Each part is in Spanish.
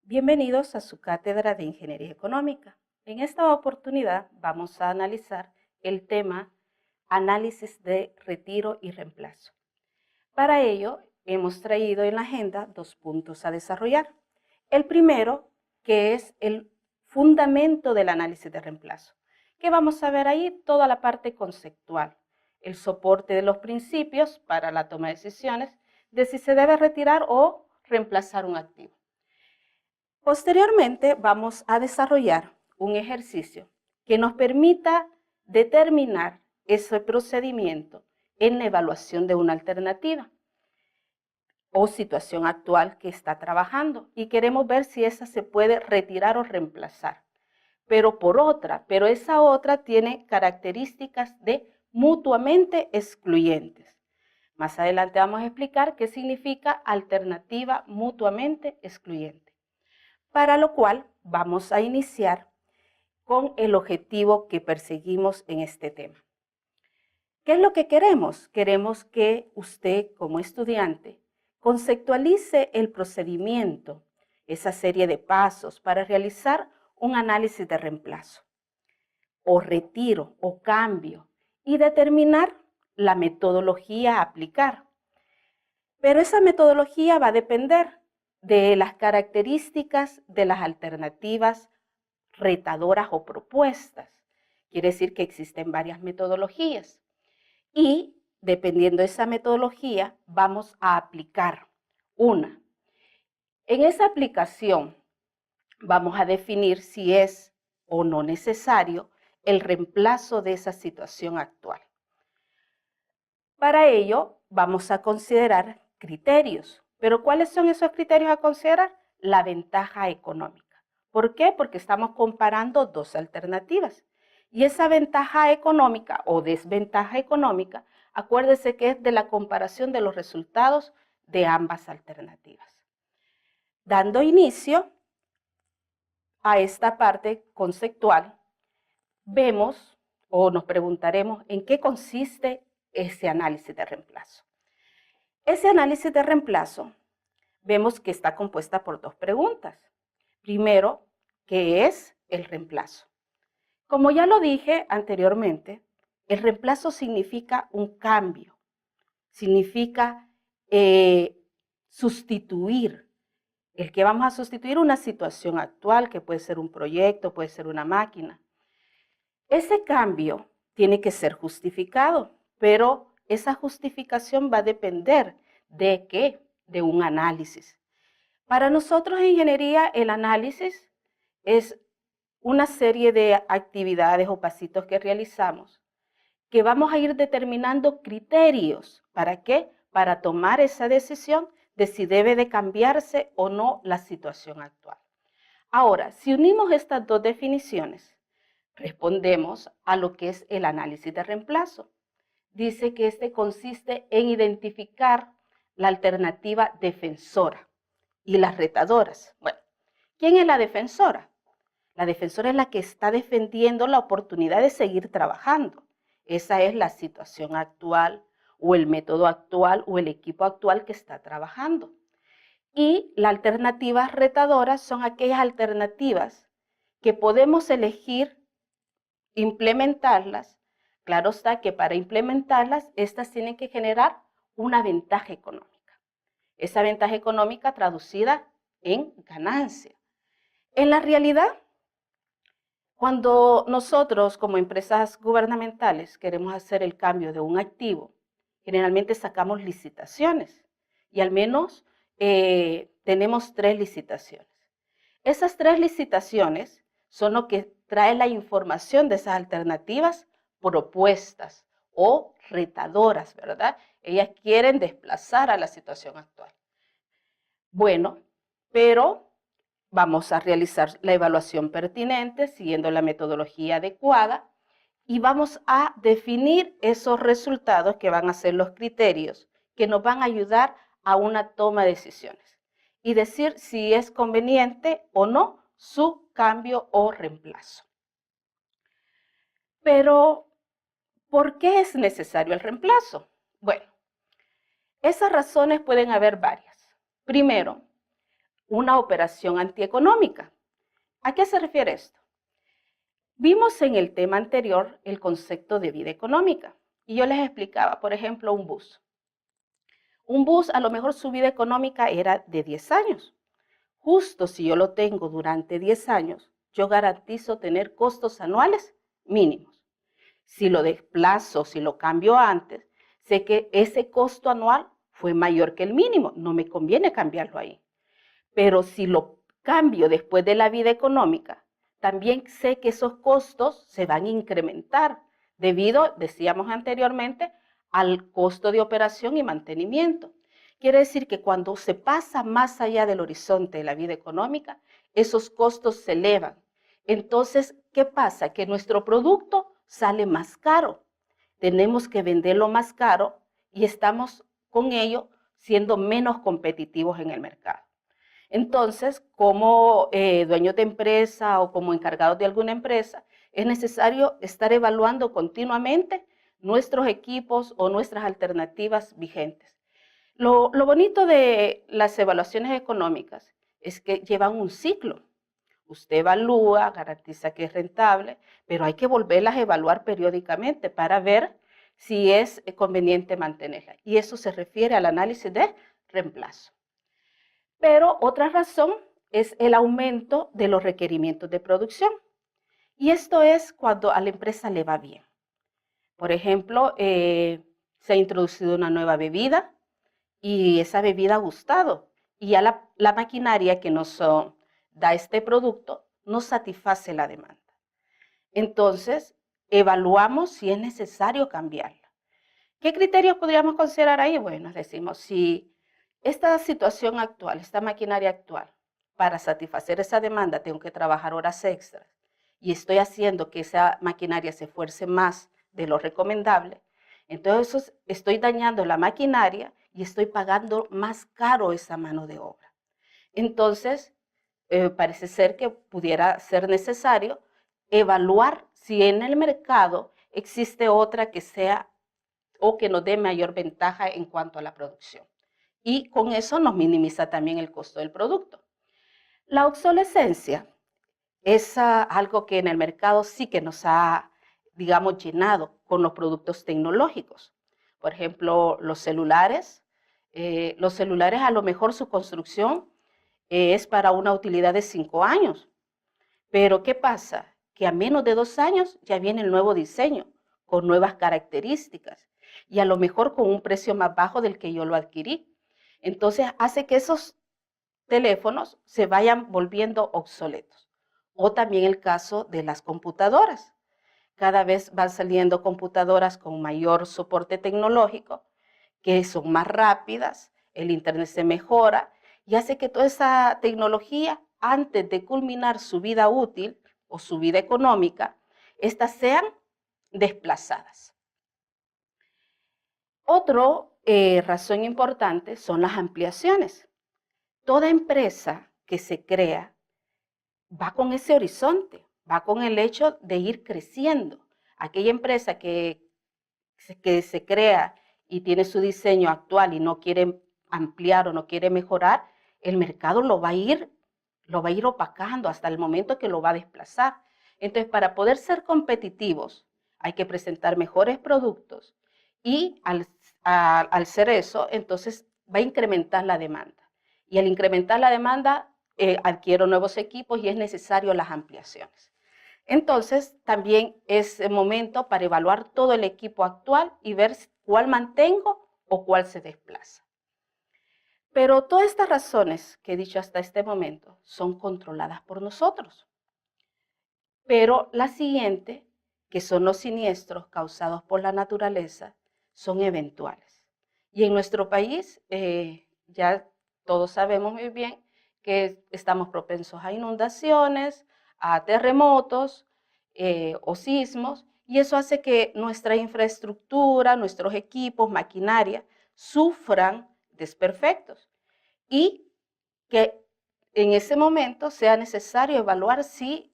Bienvenidos a su cátedra de Ingeniería Económica. En esta oportunidad vamos a analizar el tema análisis de retiro y reemplazo. Para ello, hemos traído en la agenda 2 puntos a desarrollar. El primero, que es el fundamento del análisis de reemplazo, que vamos a ver ahí toda la parte conceptual, el soporte de los principios para la toma de decisiones de si se debe retirar o reemplazar un activo. Posteriormente vamos a desarrollar un ejercicio que nos permita determinar ese procedimiento en la evaluación de una alternativa o situación actual que está trabajando y queremos ver si esa se puede retirar o reemplazar, pero esa otra tiene características de mutuamente excluyentes. Más adelante vamos a explicar qué significa alternativa mutuamente excluyente, para lo cual vamos a iniciar con el objetivo que perseguimos en este tema. ¿Qué es lo que queremos? Queremos que usted, como estudiante, conceptualice el procedimiento, esa serie de pasos para realizar un análisis de reemplazo o retiro o cambio y determinar la metodología a aplicar. Pero esa metodología va a depender de las características de las alternativas retadoras o propuestas. Quiere decir que existen varias metodologías y dependiendo de esa metodología vamos a aplicar una. En esa aplicación vamos a definir si es o no necesario el reemplazo de esa situación actual. Para ello vamos a considerar criterios. ¿Pero cuáles son esos criterios a considerar? La ventaja económica. ¿Por qué? Porque estamos comparando dos alternativas. Y esa ventaja económica o desventaja económica, acuérdese que es de la comparación de los resultados de ambas alternativas. Dando inicio a esta parte conceptual, vemos o nos preguntaremos en qué consiste ese análisis de reemplazo. Ese análisis de reemplazo vemos que está compuesta por dos preguntas. Primero, ¿qué es el reemplazo? Como ya lo dije anteriormente, el reemplazo significa un cambio, significa sustituir, el que vamos a sustituir una situación actual, que puede ser un proyecto, puede ser una máquina. Ese cambio tiene que ser justificado, pero esa justificación va a depender ¿de qué? De un análisis. Para nosotros en ingeniería el análisis es una serie de actividades o pasitos que realizamos que vamos a ir determinando criterios. ¿Para qué? Para tomar esa decisión de si debe de cambiarse o no la situación actual. Ahora, si unimos estas dos definiciones, respondemos a lo que es el análisis de reemplazo. Dice que este consiste en identificar la alternativa defensora y las retadoras. Bueno, ¿quién es la defensora? La defensora es la que está defendiendo la oportunidad de seguir trabajando. Esa es la situación actual o el método actual o el equipo actual que está trabajando. Y las alternativas retadoras son aquellas alternativas que podemos elegir implementarlas. Claro está que para implementarlas, estas tienen que generar una ventaja económica. Esa ventaja económica traducida en ganancia. En la realidad, cuando nosotros como empresas gubernamentales queremos hacer el cambio de un activo, generalmente sacamos licitaciones y al menos tenemos 3 licitaciones. Esas 3 licitaciones son lo que trae la información de esas alternativas propuestas o retadoras, ¿verdad? Ellas quieren desplazar a la situación actual. Bueno, pero vamos a realizar la evaluación pertinente siguiendo la metodología adecuada y vamos a definir esos resultados que van a ser los criterios que nos van a ayudar a una toma de decisiones y decir si es conveniente o no su cambio o reemplazo. Pero, ¿por qué es necesario el reemplazo? Bueno, esas razones pueden haber varias. Primero, una operación antieconómica. ¿A qué se refiere esto? Vimos en el tema anterior el concepto de vida económica y yo les explicaba, por ejemplo, un bus. Un bus, a lo mejor su vida económica era de 10 años. Justo si yo lo tengo durante 10 años, yo garantizo tener costos anuales mínimos. Si lo desplazo, si lo cambio antes, sé que ese costo anual fue mayor que el mínimo, no me conviene cambiarlo ahí. Pero si lo cambio después de la vida económica, también sé que esos costos se van a incrementar debido, decíamos anteriormente, al costo de operación y mantenimiento. Quiere decir que cuando se pasa más allá del horizonte de la vida económica, esos costos se elevan. Entonces, ¿qué pasa? Que nuestro producto sale más caro. Tenemos que venderlo más caro y estamos con ello siendo menos competitivos en el mercado. Entonces, como dueños de empresa o como encargados de alguna empresa, es necesario estar evaluando continuamente nuestros equipos o nuestras alternativas vigentes. Lo bonito de las evaluaciones económicas es que llevan un ciclo. Usted evalúa, garantiza que es rentable, pero hay que volverlas a evaluar periódicamente para ver si es conveniente mantenerla. Y eso se refiere al análisis de reemplazo. Pero otra razón es el aumento de los requerimientos de producción. Y esto es cuando a la empresa le va bien. Por ejemplo, se ha introducido una nueva bebida y esa bebida ha gustado. Y ya la maquinaria que nos da este producto no satisface la demanda. Entonces, evaluamos si es necesario cambiarla. ¿Qué criterios podríamos considerar ahí? Bueno, decimos, si esta situación actual, esta maquinaria actual, para satisfacer esa demanda tengo que trabajar horas extras y estoy haciendo que esa maquinaria se esfuerce más de lo recomendable, entonces estoy dañando la maquinaria y estoy pagando más caro esa mano de obra. Entonces, parece ser que pudiera ser necesario evaluar si en el mercado existe otra que sea o que nos dé mayor ventaja en cuanto a la producción. Y con eso nos minimiza también el costo del producto. La obsolescencia es algo que en el mercado sí que nos ha, digamos, llenado con los productos tecnológicos. Por ejemplo, los celulares a lo mejor su construcción es para una utilidad de 5 años. Pero ¿qué pasa? Que a menos de 2 años ya viene el nuevo diseño, con nuevas características y a lo mejor con un precio más bajo del que yo lo adquirí. Entonces hace que esos teléfonos se vayan volviendo obsoletos. O también el caso de las computadoras. Cada vez van saliendo computadoras con mayor soporte tecnológico, que son más rápidas, el internet se mejora y hace que toda esa tecnología, antes de culminar su vida útil o su vida económica, estas sean desplazadas. Otra razón importante son las ampliaciones. Toda empresa que se crea va con ese horizonte, va con el hecho de ir creciendo. Aquella empresa que se crea y tiene su diseño actual y no quiere ampliar o no quiere mejorar, el mercado lo va a ir opacando hasta el momento que lo va a desplazar. Entonces, para poder ser competitivos, hay que presentar mejores productos y al ser eso, entonces va a incrementar la demanda. Y al incrementar la demanda, adquiero nuevos equipos y es necesario las ampliaciones. Entonces, también es el momento para evaluar todo el equipo actual y ver cuál mantengo o cuál se desplaza. Pero todas estas razones que he dicho hasta este momento son controladas por nosotros. Pero la siguiente, que son los siniestros causados por la naturaleza, son eventuales. Y en nuestro país, ya todos sabemos muy bien que estamos propensos a inundaciones, a terremotos o sismos, y eso hace que nuestra infraestructura, nuestros equipos, maquinaria, sufran desperfectos y que en ese momento sea necesario evaluar si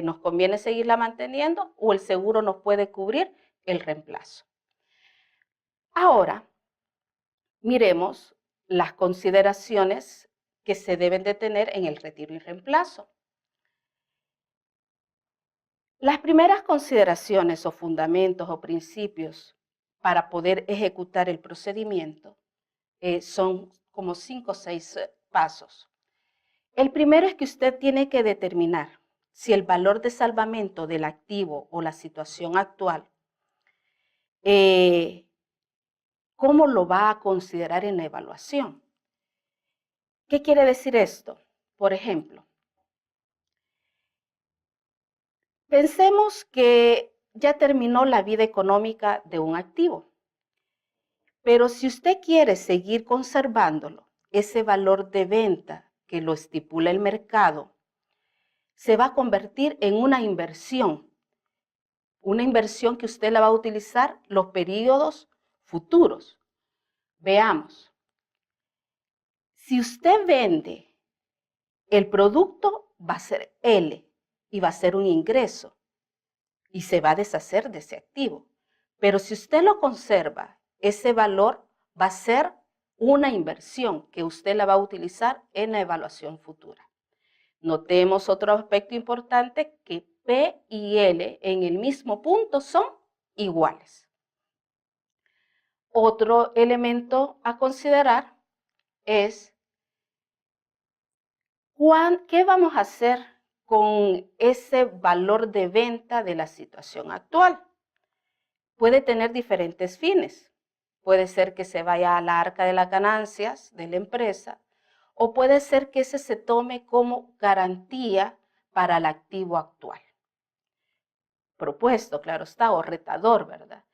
nos conviene seguirla manteniendo o el seguro nos puede cubrir el reemplazo. Ahora, miremos las consideraciones que se deben de tener en el retiro y reemplazo. Las primeras consideraciones o fundamentos o principios para poder ejecutar el procedimiento son como 5 o 6 pasos. El primero es que usted tiene que determinar si el valor de salvamento del activo o la situación actual, ¿cómo lo va a considerar en la evaluación? ¿Qué quiere decir esto? Por ejemplo, pensemos que ya terminó la vida económica de un activo, pero si usted quiere seguir conservándolo, ese valor de venta que lo estipula el mercado se va a convertir en una inversión que usted la va a utilizar los periodos futuros. Veamos, si usted vende el producto, va a ser L y va a ser un ingreso y se va a deshacer de ese activo. Pero si usted lo conserva, ese valor va a ser una inversión que usted la va a utilizar en la evaluación futura. Notemos otro aspecto importante, que P y L en el mismo punto son iguales. Otro elemento a considerar es ¿qué vamos a hacer con ese valor de venta de la situación actual? Puede tener diferentes fines. Puede ser que se vaya a la arca de las ganancias de la empresa, o puede ser que ese se tome como garantía para el activo actual. Propuesto, claro está, o retador, ¿verdad?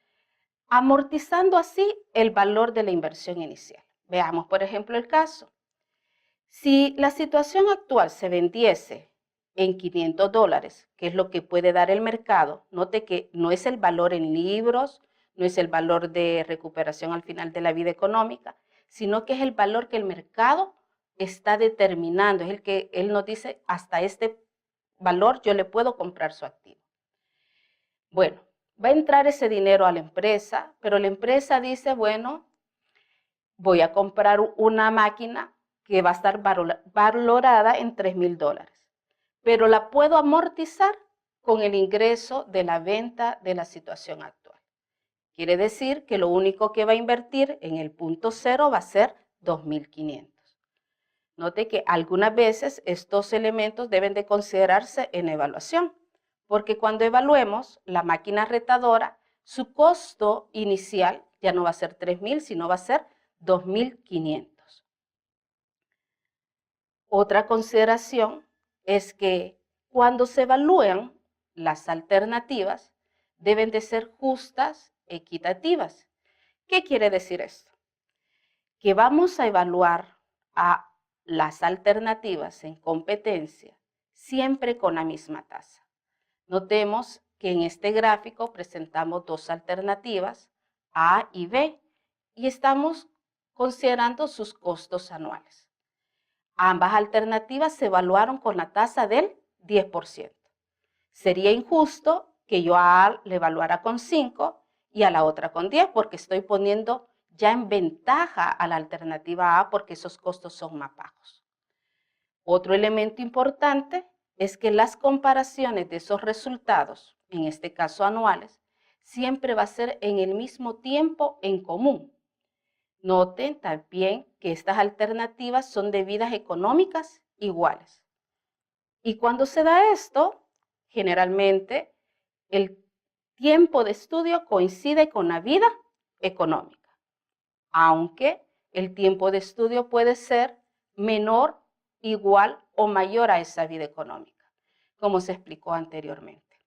Amortizando así el valor de la inversión inicial. Veamos, por ejemplo, el caso. Si la situación actual se vendiese en $500, que es lo que puede dar el mercado, note que no es el valor en libros, no es el valor de recuperación al final de la vida económica, sino que es el valor que el mercado está determinando, es el que él nos dice, hasta este valor yo le puedo comprar su activo. Bueno, va a entrar ese dinero a la empresa, pero la empresa dice, bueno, voy a comprar una máquina que va a estar valorada en $3,000, pero la puedo amortizar con el ingreso de la venta de la situación actual. Quiere decir que lo único que va a invertir en el punto cero va a ser 2.500. Note que algunas veces estos elementos deben de considerarse en evaluación, porque cuando evaluemos la máquina retadora, su costo inicial ya no va a ser 3.000, sino va a ser 2.500. Otra consideración es que cuando se evalúan las alternativas, deben de ser justas, equitativas. ¿Qué quiere decir esto? Que vamos a evaluar a las alternativas en competencia siempre con la misma tasa. Notemos que en este gráfico presentamos dos alternativas, A y B, y estamos considerando sus costos anuales. Ambas alternativas se evaluaron con la tasa del 10%. Sería injusto que yo a A le evaluara con 5 y a la otra con 10, porque estoy poniendo ya en ventaja a la alternativa A porque esos costos son más bajos. Otro elemento importante es que las comparaciones de esos resultados, en este caso anuales, siempre va a ser en el mismo tiempo en común. Noten también que estas alternativas son de vidas económicas iguales. Y cuando se da esto, generalmente el tiempo de estudio coincide con la vida económica, aunque el tiempo de estudio puede ser menor, igual o mayor a esa vida económica, como se explicó anteriormente.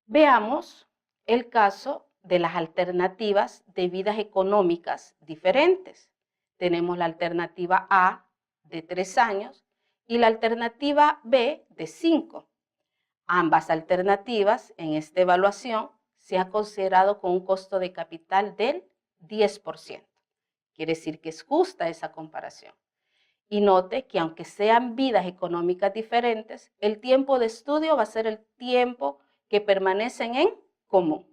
Veamos el caso de las alternativas de vidas económicas diferentes. Tenemos la alternativa A de 3 años y la alternativa B de 5. Ambas alternativas en esta evaluación se ha considerado con un costo de capital del 10%. Quiere decir que es justa esa comparación. Y note que aunque sean vidas económicas diferentes, el tiempo de estudio va a ser el tiempo que permanecen en común.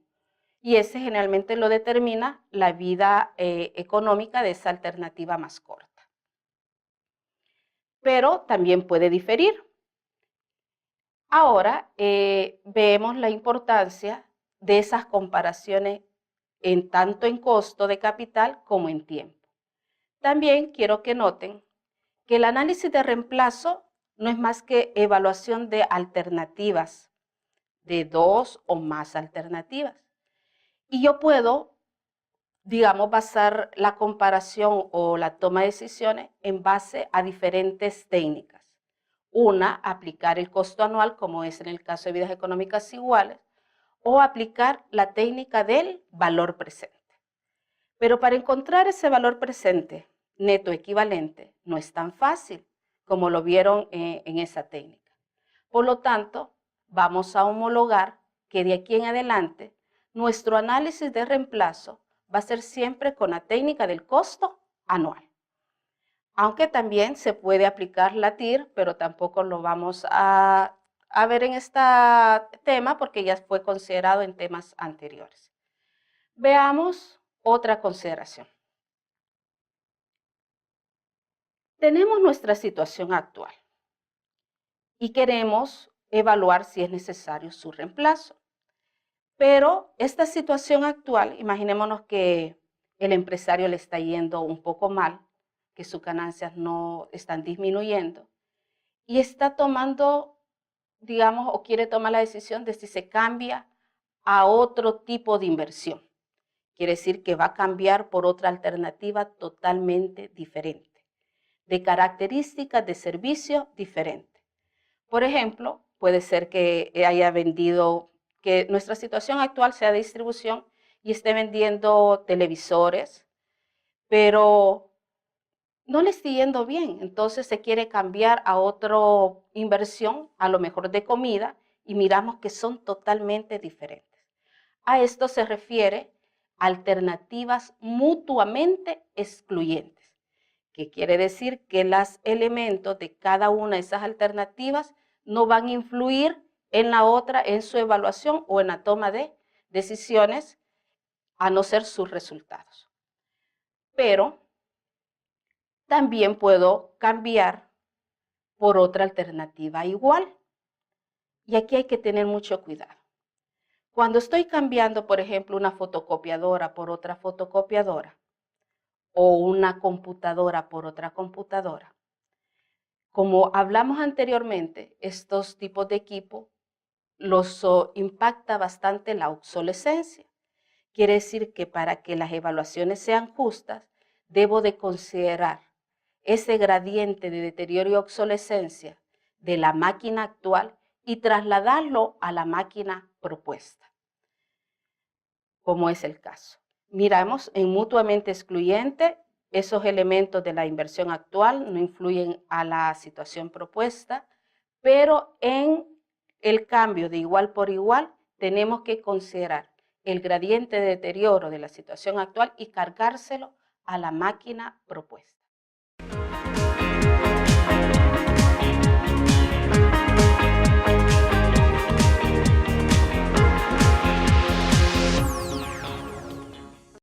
Y ese generalmente lo determina la vida económica de esa alternativa más corta. pero también puede diferir. Ahora vemos la importancia de esas comparaciones tanto en costo de capital como en tiempo. También quiero que noten que el análisis de reemplazo no es más que evaluación de alternativas, de 2 o más alternativas. Y yo puedo, digamos, basar la comparación o la toma de decisiones en base a diferentes técnicas. Una, aplicar el costo anual, como es en el caso de vidas económicas iguales, o aplicar la técnica del valor presente. Pero para encontrar ese valor presente neto equivalente no es tan fácil como lo vieron en esa técnica. Por lo tanto, vamos a homologar que de aquí en adelante nuestro análisis de reemplazo va a ser siempre con la técnica del costo anual. Aunque también se puede aplicar la TIR, pero tampoco lo vamos a ver en este tema porque ya fue considerado en temas anteriores. Veamos otra consideración. Tenemos nuestra situación actual y queremos evaluar si es necesario su reemplazo. Pero esta situación actual, imaginémonos que el empresario le está yendo un poco mal, que sus ganancias no están disminuyendo y está tomando, digamos, o quiere tomar la decisión de si se cambia a otro tipo de inversión. Quiere decir que va a cambiar por otra alternativa totalmente diferente, de características de servicio diferente. Por ejemplo, puede ser que haya vendido, que nuestra situación actual sea de distribución y esté vendiendo televisores, pero no le está yendo bien, entonces se quiere cambiar a otra inversión, a lo mejor de comida, y miramos que son totalmente diferentes. A esto se refiere alternativas mutuamente excluyentes, que quiere decir que los elementos de cada una de esas alternativas no van a influir en la otra, en su evaluación o en la toma de decisiones, a no ser sus resultados. Pero también puedo cambiar por otra alternativa igual. Y aquí hay que tener mucho cuidado. Cuando estoy cambiando, por ejemplo, una fotocopiadora por otra fotocopiadora o una computadora por otra computadora, como hablamos anteriormente, estos tipos de equipo los impacta bastante la obsolescencia. Quiere decir que para que las evaluaciones sean justas, debo de considerar ese gradiente de deterioro y obsolescencia de la máquina actual y trasladarlo a la máquina propuesta, como es el caso. Miramos en mutuamente excluyente, esos elementos de la inversión actual no influyen a la situación propuesta, pero en el cambio de igual por igual tenemos que considerar el gradiente de deterioro de la situación actual y cargárselo a la máquina propuesta.